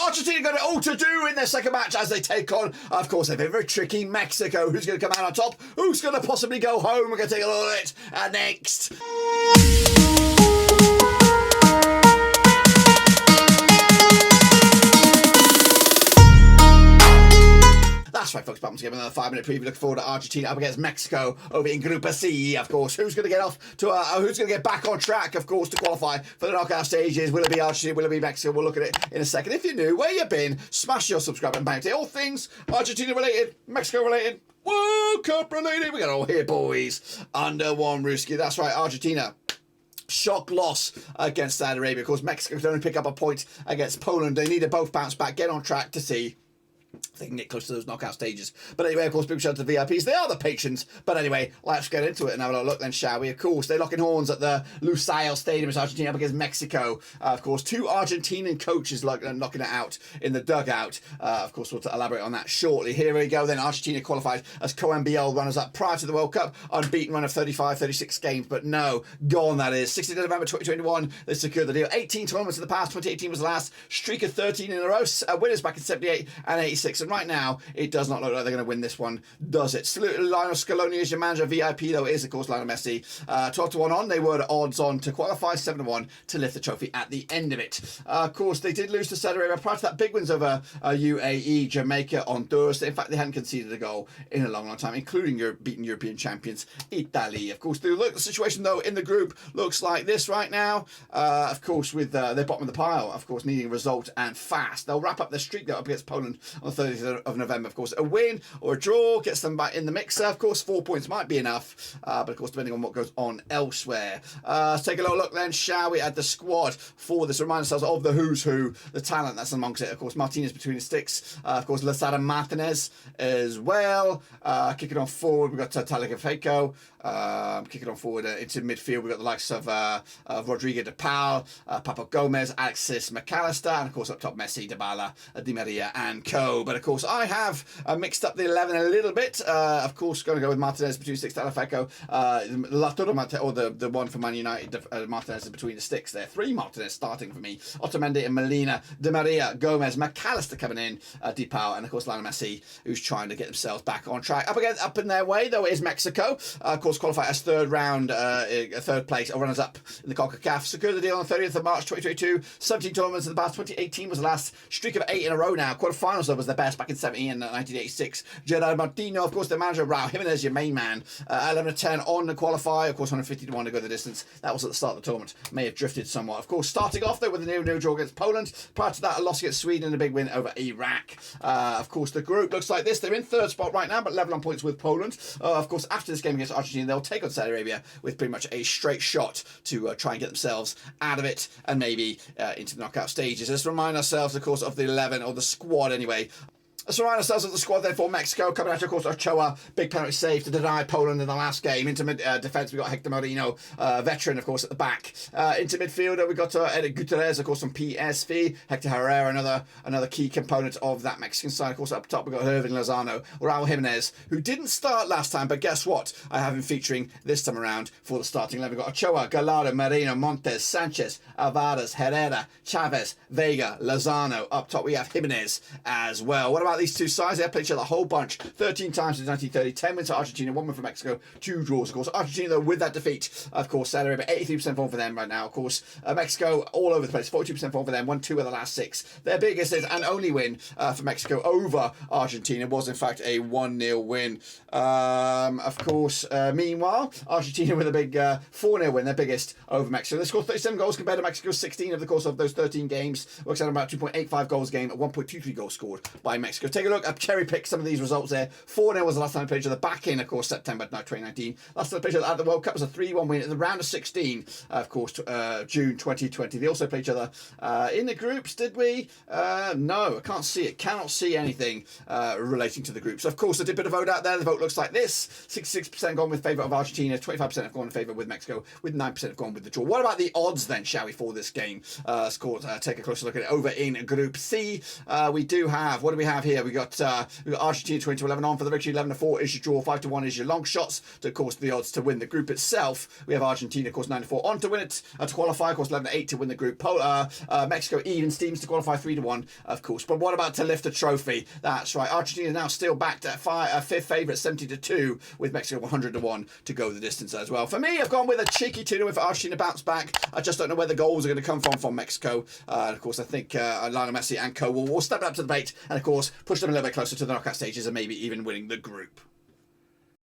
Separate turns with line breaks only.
Argentina got it all to do in their second match as they take on, of course, a very tricky Mexico. Who's going to come out on top? Who's going to possibly go home? We're going to take a look at it next. That's right, folks. Bottoms give another 5-minute preview. Looking forward to Argentina up against Mexico over in Group C. Of course, who's going to get off to? Who's going to get back on track? Of course, to qualify for the knockout stages. Will it be Argentina? Will it be Mexico? We'll look at it in a second. If you're new, where you been? Smash your subscribe button. Bounty. All things Argentina related, Mexico related, World Cup related. We got it all here, boys. Under one Ruski. That's right, Argentina. Shock loss against Saudi Arabia. Of course, Mexico could only pick up a point against Poland. They need to both bounce back, get on track to see if they can get close to those knockout stages. But anyway, of course, big shout out to the VIPs. They are the patrons. But anyway, let's get into it and have a look then, shall we? Of course, they're locking horns at the Lusail Stadium. It's Argentina up against Mexico. Of course, two Argentinian coaches knocking it out in the dugout. Of course, we'll elaborate on that shortly. Here we go then. Argentina qualified as co-NBL runners-up prior to the World Cup. Unbeaten run of 36 games. But no, gone that is. 16th November 2021, they secured the deal. 18 tournaments in the past. 2018 was the last. Streak of 13 in a row. Winners back in 78 and 86. And right now, it does not look like they're going to win this one, does it? Lionel Scaloni is your manager. VIP, though, is, of course, Lionel Messi. 12-1 on. They were odds on to qualify, 7-1 to lift the trophy at the end of it. Of course, they did lose to Saudi Arabia prior to that. Big wins over UAE, Jamaica, Honduras. In fact, they hadn't conceded a goal in a long time, including beating European champions Italy. Of course, the situation, though, in the group looks like this right now. Of course, with their bottom of the pile, of course, needing a result and fast. They'll wrap up their streak, though, up against Poland on the 30th of November. Of course, a win or a draw gets them back in the mixer. Of course, 4 points might be enough, but of course, depending on what goes on elsewhere. Let's take a little look then, shall we, at the squad for this. Remind ourselves of the who's who, the talent that's amongst it. Of course, Martinez between the sticks. Of course, Lozada Martinez as well. Kicking on forward, we've got Tagliafico. Kicking on forward into midfield, we've got the likes of Rodrigo de Paul, Papo Gomez, Alexis McAllister, and of course up top Messi, Dybala, Di Maria and co. But of course I have mixed up the 11 a little bit. Of course going to go with Martinez between sticks, Tagliafico, or the one for Man United, Martinez is between the sticks there. 3 Martinez starting for me. Otamendi and Molina, Di Maria, Gomez, McAllister coming in, Di Paul, and of course Lionel Messi, who's trying to get themselves back on track. Up in their way though is Mexico. Of course qualify as third place, or runners-up in the CONCACAF. Secured the deal on the 30th of March 2022. 17 tournaments in the past. 2018 was the last. Streak of 8 in a row now. Quarterfinals, though, was their best back in 70 and 1986. Gerard Martino, of course, their manager, Raul Jimenez, your main man. 11-10 on the qualify. Of course, 150-1 to go the distance. That was at the start of the tournament. May have drifted somewhat. Of course, starting off, though, with a new draw against Poland. Prior to that, a loss against Sweden and a big win over Iraq. Of course, the group looks like this. They're in third spot right now, but level on points with Poland. Of course, after this game against Argentina, they'll take on Saudi Arabia with pretty much a straight shot to try and get themselves out of it and maybe into the knockout stages. Let's remind ourselves, of course, of the 11, or the squad anyway. Let's remind ourselves of the squad then for Mexico. Coming out, of course, Ochoa, big penalty save to deny Poland in the last game. Into defence, we've got Hector Moreno, veteran, of course, at the back. Into midfield, we've got Eric Gutierrez, of course, from PSV. Hector Herrera, another key component of that Mexican side. Of course, up top, we've got Irving Lozano, Raul Jimenez, who didn't start last time, but guess what? I have him featuring this time around for the starting 11. We've got Ochoa, Gallardo, Moreno, Montes, Sanchez, Alvarez, Herrera, Chavez, Vega, Lozano. Up top, we have Jimenez as well. What about these two sides? They have played each other a whole bunch. 13 times since 1930. 10 wins to Argentina, 1 win for Mexico, 2 draws, of course. Argentina, though, with that defeat, of course, Saudi Arabia, 83% form for them right now, of course. Mexico, all over the place, 42% form for them, 1-2 of the last 6. Their biggest and only win for Mexico over Argentina was, in fact, a 1-0 win. Of course, meanwhile, Argentina with a big 4-0 win, their biggest over Mexico. They scored 37 goals compared to Mexico's 16 over the course of those 13 games. Works out about 2.85 goals a game, 1.23 goals scored by Mexico. Take a look. I've cherry picked some of these results there. 4-0 was the last time they played each other back in, of course, September 2019. Last time they played each other at the World Cup was a 3-1 win at the round of 16, of course, June 2020. They also played each other in the groups, did we? No, I can't see it. Cannot see anything relating to the groups. Of course, I did put a vote out there. The vote looks like this. 66% gone with favour of Argentina, 25% have gone in favour with Mexico, with 9% have gone with the draw. What about the odds then, shall we, for this game? Let's take a closer look at it over in Group C. We do have, what do we have here. We got Argentina 20-11 on for the victory. 11-4 is your draw. 5-1 is your long shots. To, of course, the odds to win the group itself. We have Argentina, of course, 9-4 on to win it. To qualify, of course, 11-8 to win the group. Mexico even steams to qualify 3-1, of course. But what about to lift a trophy? That's right. Argentina is now still backed at fifth favourite, 70-2, with Mexico 100-1 to go the distance as well. For me, I've gone with a cheeky 2-0 for Argentina bounce back. I just don't know where the goals are going to come from Mexico. And of course, I think Lionel Messi and co will step up to the bait and, of course, push them a little bit closer to the knockout stages and maybe even winning the group.